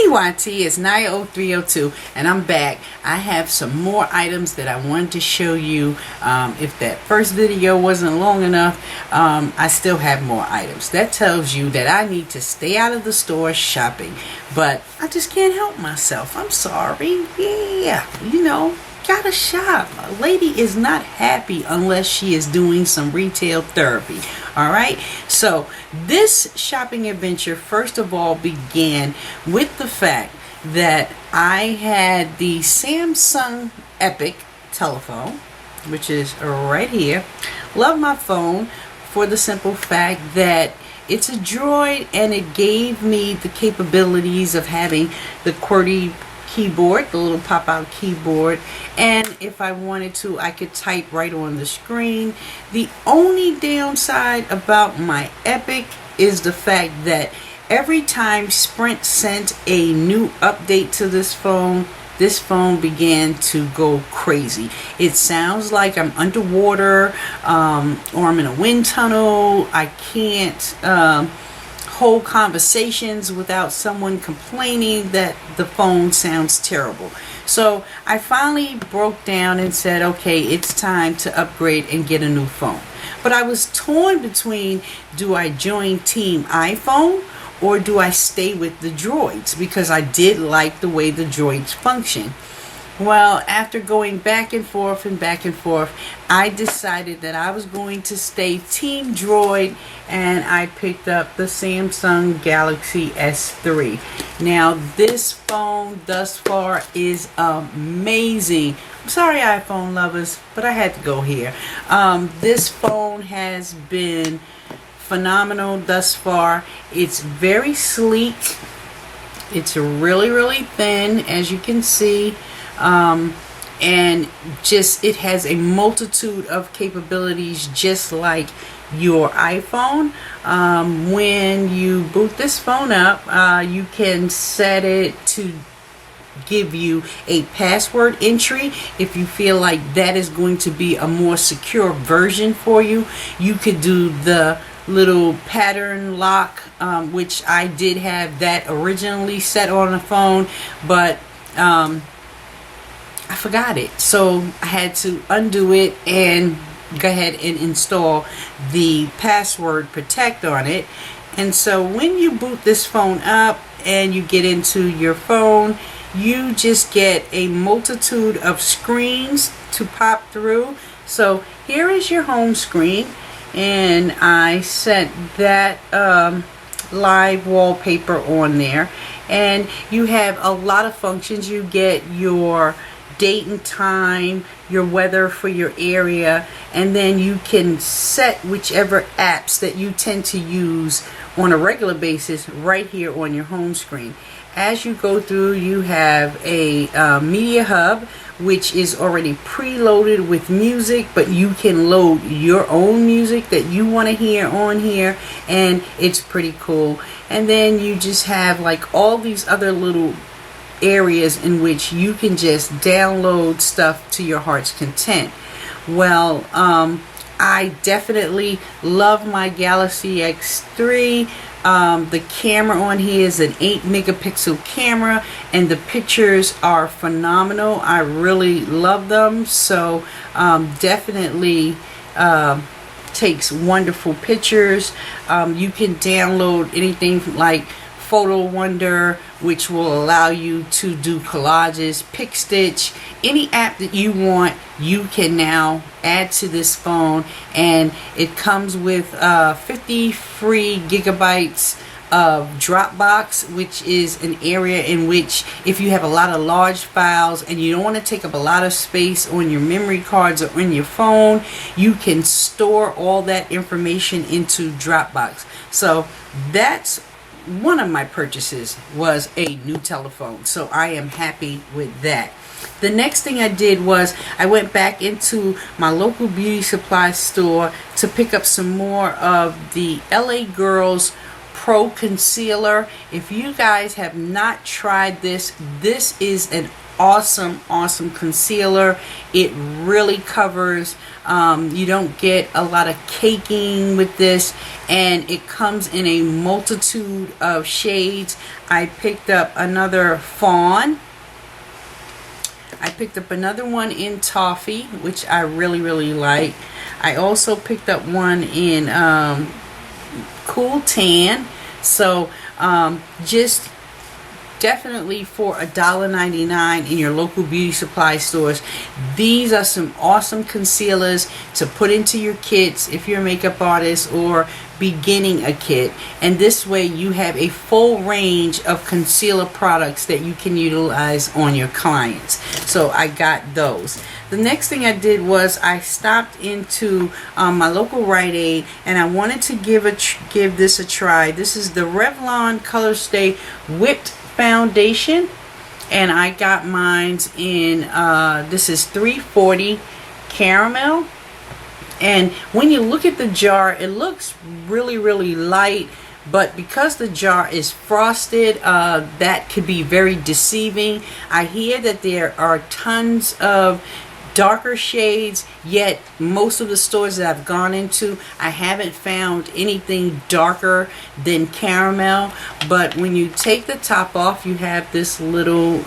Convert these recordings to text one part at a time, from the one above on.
YT, it's Naya0302 and I'm back. I have some more items that I wanted to show you. If that first video wasn't long enough, I still have more items. That tells you that I need to stay out of the store shopping, but I just can't help myself. I'm sorry. Yeah, you know, gotta shop. A lady is not happy unless she is doing some retail therapy. Alright, so this shopping adventure first of all began with the fact that I had the Samsung Epic telephone, which is right here. Love my phone for the simple fact that it's a Droid and it gave me the capabilities of having the QWERTY keyboard, the little pop-out keyboard, and if I wanted to I could type right on the screen. The only downside about my Epic is the fact that every time Sprint sent a new update to this phone began to go crazy. It sounds like I'm underwater, or I'm in a wind tunnel. I can't hold conversations without someone complaining that the phone sounds terrible. So I finally broke down and said, okay, it's time to upgrade and get a new phone. But I was torn between, do I join Team iPhone or do I stay with the Droids, because I did like the way the Droids function. Well, after going back and forth, I decided that I was going to stay Team Droid, and I picked up the Samsung Galaxy S3. Now, this phone thus far is amazing. I'm sorry, iPhone lovers, but I had to go here. This phone has been phenomenal thus far. It's very sleek. It's really thin, as you can see. And just it has a multitude of capabilities just like your iPhone. When you boot this phone up, you can set it to give you a password entry. If you feel like that is going to be a more secure version for you, you could do the little pattern lock, which I did have that originally set on the phone, but I forgot it, so I had to undo it and go ahead and install the password protect on it. And so when you boot this phone up and you get into your phone, you just get a multitude of screens to pop through. So here is your home screen, and I set that live wallpaper on there, and you have a lot of functions. You get your date and time, your weather for your area, and then you can set whichever apps that you tend to use on a regular basis right here on your home screen. As you go through, you have a media hub, which is already preloaded with music, but you can load your own music that you want to hear on here, and it's pretty cool. And then you just have like all these other little areas in which you can just download stuff to your heart's content. Well, I definitely love my Galaxy X3. The camera on here is an 8 megapixel camera, and the pictures are phenomenal. I really love them. So definitely takes wonderful pictures. You can download anything like Photo Wonder, which will allow you to do collages, pick stitch, any app that you want, you can now add to this phone. And it comes with 50 free gigabytes of Dropbox, which is an area in which if you have a lot of large files and you don't want to take up a lot of space on your memory cards or on your phone, you can store all that information into Dropbox. So that's one of my purchases, was a new telephone, so I am happy with that. The next thing I did was I went back into my local beauty supply store to pick up some more of the LA Girls Pro Concealer. If you guys have not tried this, this is an awesome concealer. It really covers. You don't get a lot of caking with this, and it comes in a multitude of shades. I picked up another fawn. I picked up another one in toffee, which I really like. I also picked up one in cool tan. So just definitely for $1.99 in your local beauty supply stores. These are some awesome concealers to put into your kits if you're a makeup artist or beginning a kit, and this way you have a full range of concealer products that you can utilize on your clients. So I got those. The next thing I did was I stopped into my local Rite Aid, and I wanted to give this a try. This is the Revlon Colorstay Whipped Foundation, and I got mine in this is 340 caramel. And when you look at the jar, it looks really light, but because the jar is frosted, that could be very deceiving. I hear that there are tons of darker shades, yet most of the stores that I've gone into, I haven't found anything darker than caramel. But when you take the top off, you have this little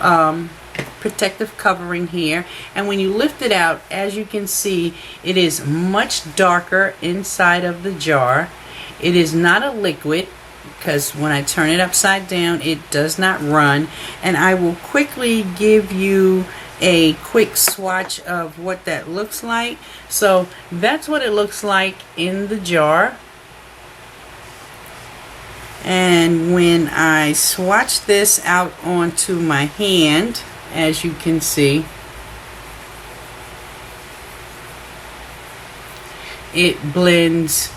protective covering here, and when you lift it out, as you can see, it is much darker inside of the jar. It is not a liquid, because when I turn it upside down, it does not run. And I will quickly give you a quick swatch of what that looks like. So that's what it looks like in the jar. And when I swatch this out onto my hand, as you can see, it blends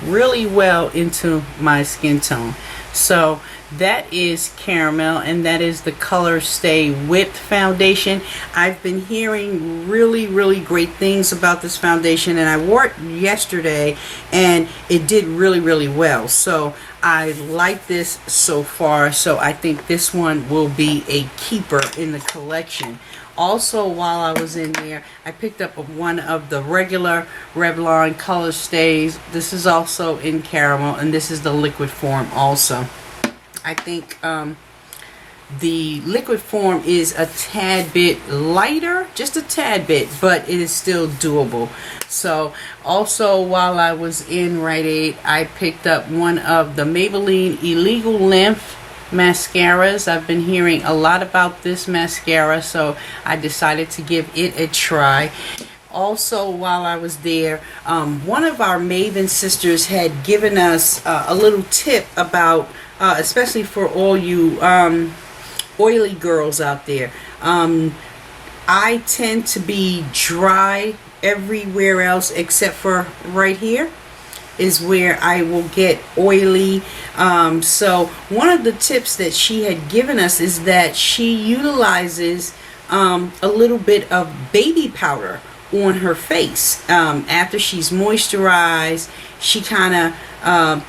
really well into my skin tone. So that is caramel, and that is the Colorstay Whipped Foundation. I've been hearing really great things about this foundation, and I wore it yesterday and it did really well. So I like this so far, so I think this one will be a keeper in the collection. Also, while I was in there, I picked up one of the regular Revlon Colorstays. This is also in caramel, and this is the liquid form also. I think the liquid form is a tad bit lighter, just a tad bit, but it is still doable. So also, while I was in Rite Aid, I picked up one of the Maybelline Illegal Length mascaras. I've been hearing a lot about this mascara, so I decided to give it a try. Also, while I was there, one of our Maven sisters had given us a little tip about especially for all you oily girls out there. I tend to be dry everywhere else except for right here is where I will get oily. So one of the tips that she had given us is that she utilizes a little bit of baby powder on her face. After she's moisturized, she kind of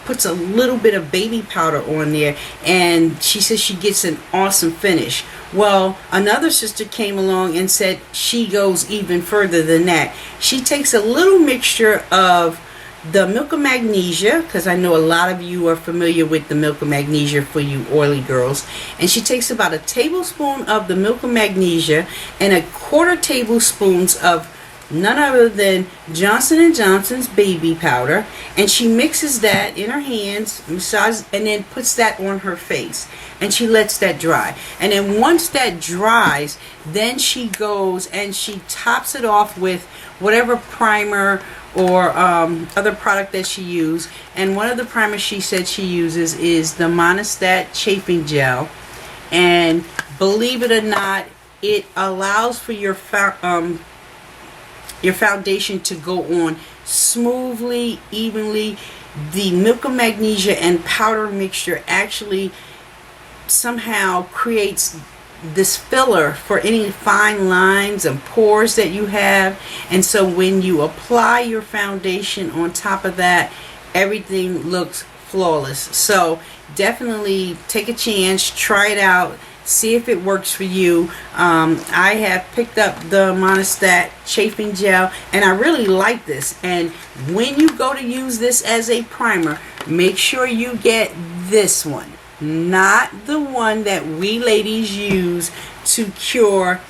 puts a little bit of baby powder on there, and she says she gets an awesome finish. Well, another sister came along and said she goes even further than that. She takes a little mixture of the milk of magnesia, because I know a lot of you are familiar with the milk of magnesia for you oily girls, and she takes about a tablespoon of the milk of magnesia and a quarter tablespoons of none other than Johnson & Johnson's baby powder, and she mixes that in her hands, massages, and then puts that on her face, and she lets that dry. And then once that dries, then she goes and she tops it off with whatever primer or other product that she used. And one of the primers she said she uses is the Monistat chafing gel, and believe it or not, it allows for your foundation to go on smoothly, evenly. The milk of magnesia and powder mixture actually somehow creates this filler for any fine lines and pores that you have, and so when you apply your foundation on top of that, everything looks flawless. So definitely take a chance, try it out, See if it works for you. I have picked up the Monistat chafing gel, and I really like this. And when you go to use this as a primer, make sure you get this one, not the one that we ladies use to cure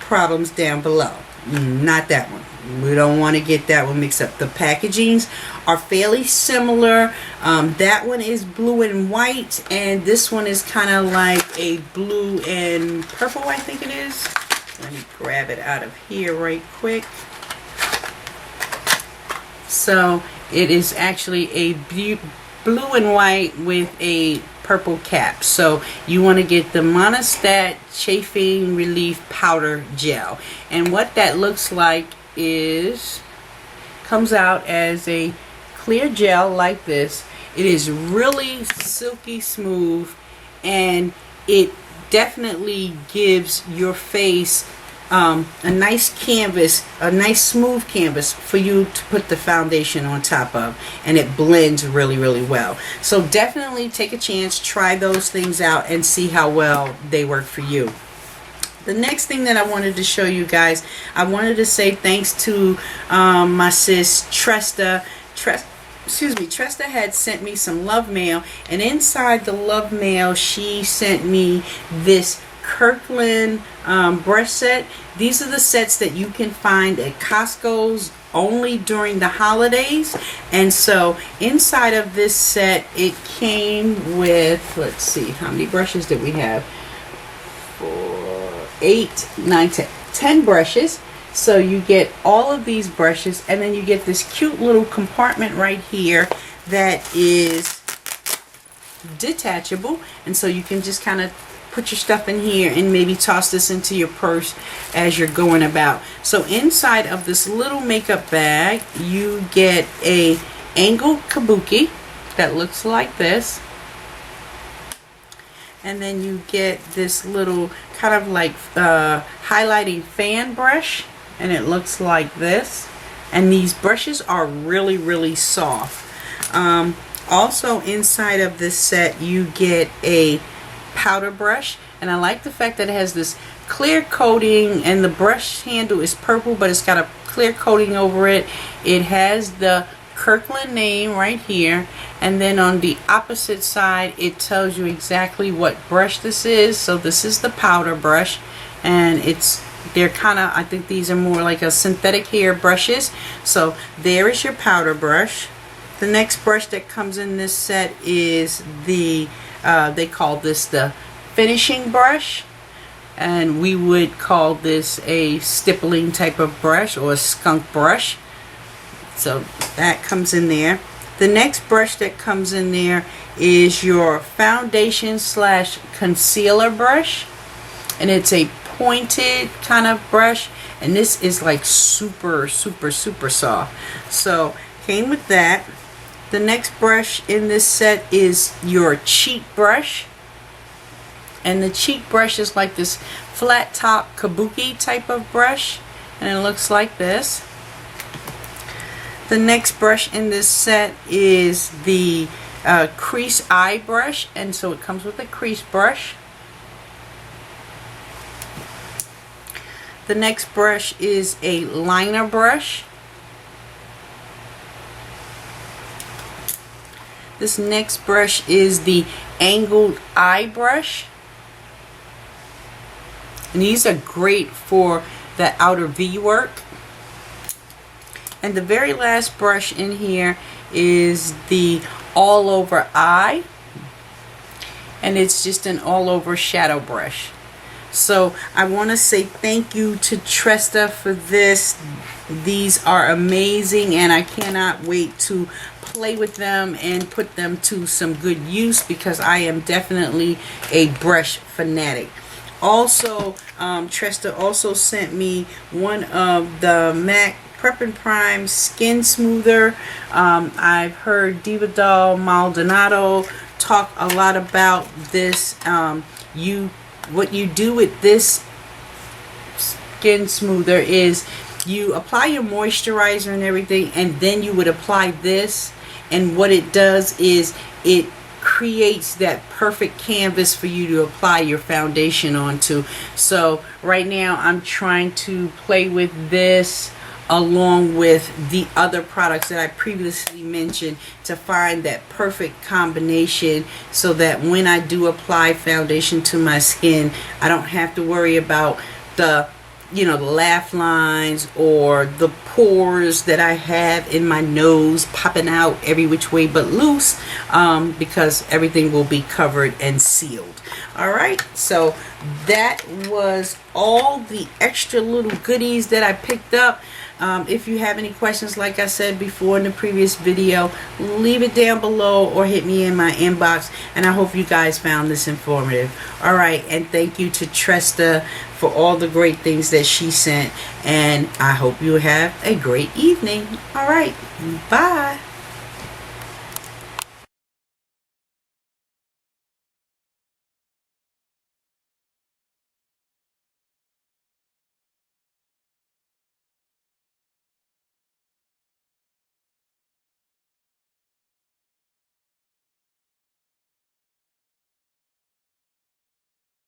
problems down below. Not that one. We don't want to get that one mixed up. The packagings are fairly similar. That one is blue and white, and this one is kind of like a blue and purple, I think it is. Let me grab it out of here right quick. So it is actually a blue and white with a purple cap. So you want to get the Monistat Chafing Relief Powder Gel, and what that looks like is comes out as a clear gel like this. It is really silky smooth, and it definitely gives your face a nice canvas, a nice smooth canvas for you to put the foundation on top of, and it blends really, really well. So definitely take a chance, try those things out, and see how well they work for you. The next thing that I wanted to show you guys, I wanted to say thanks to my sis Tresta. Tresta had sent me some love mail, and inside the love mail she sent me this Kirkland Brush Set. These are the sets that you can find at Costco's only during the holidays. And so inside of this set it came with, let's see, how many brushes did we have? 4, 8, 9, 10 brushes. So you get all of these brushes, and then you get this cute little compartment right here that is detachable, and so you can just kind of put your stuff in here and maybe toss this into your purse as you're going about. So inside of this little makeup bag you get a angled kabuki that looks like this, and then you get this little kind of like highlighting fan brush, and it looks like this. And these brushes are really, really soft. Also inside of this set you get a powder brush, and I like the fact that it has this clear coating, and the brush handle is purple, but it's got a clear coating over it. It has the Kirkland name right here, and then on the opposite side it tells you exactly what brush this is. So this is the powder brush, and they're kind of, I think these are more like a synthetic hair brushes. So there is your powder brush. The next brush that comes in this set is the they call this the finishing brush, and we would call this a stippling type of brush or a skunk brush. So that comes in there. The next brush that comes in there is your foundation slash concealer brush, and it's a pointed kind of brush, and this is like super, super, super soft. So came with that. The next brush in this set is your cheek brush, and the cheek brush is like this flat top kabuki type of brush, and it looks like this. The next brush in this set is the crease eye brush, and so it comes with a crease brush. The next brush is a liner brush. This next brush is the angled eye brush, and these are great for the outer V work. And the very last brush in here is the all over eye, and it's just an all over shadow brush. So I want to say thank you to Tresta for this. These are amazing, and I cannot wait to play with them and put them to some good use, because I am definitely a brush fanatic. Also, Tresta also sent me one of the MAC Prep and Prime Skin Smoother. I've heard Diva Doll Maldonado talk a lot about this. What you do with this skin smoother is you apply your moisturizer and everything, and then you would apply this, and what it does is it creates that perfect canvas for you to apply your foundation onto. So right now I'm trying to play with this along with the other products that I previously mentioned to find that perfect combination, so that when I do apply foundation to my skin, I don't have to worry about the the laugh lines or the pores that I have in my nose popping out every which way but loose, because everything will be covered and sealed. Alright, so that was all the extra little goodies that I picked up. If you have any questions, like I said before in the previous video, leave it down below or hit me in my inbox, and I hope you guys found this informative. Alright, and thank you to Tresta for all the great things that she sent, and I hope you have a great evening. Alright, bye.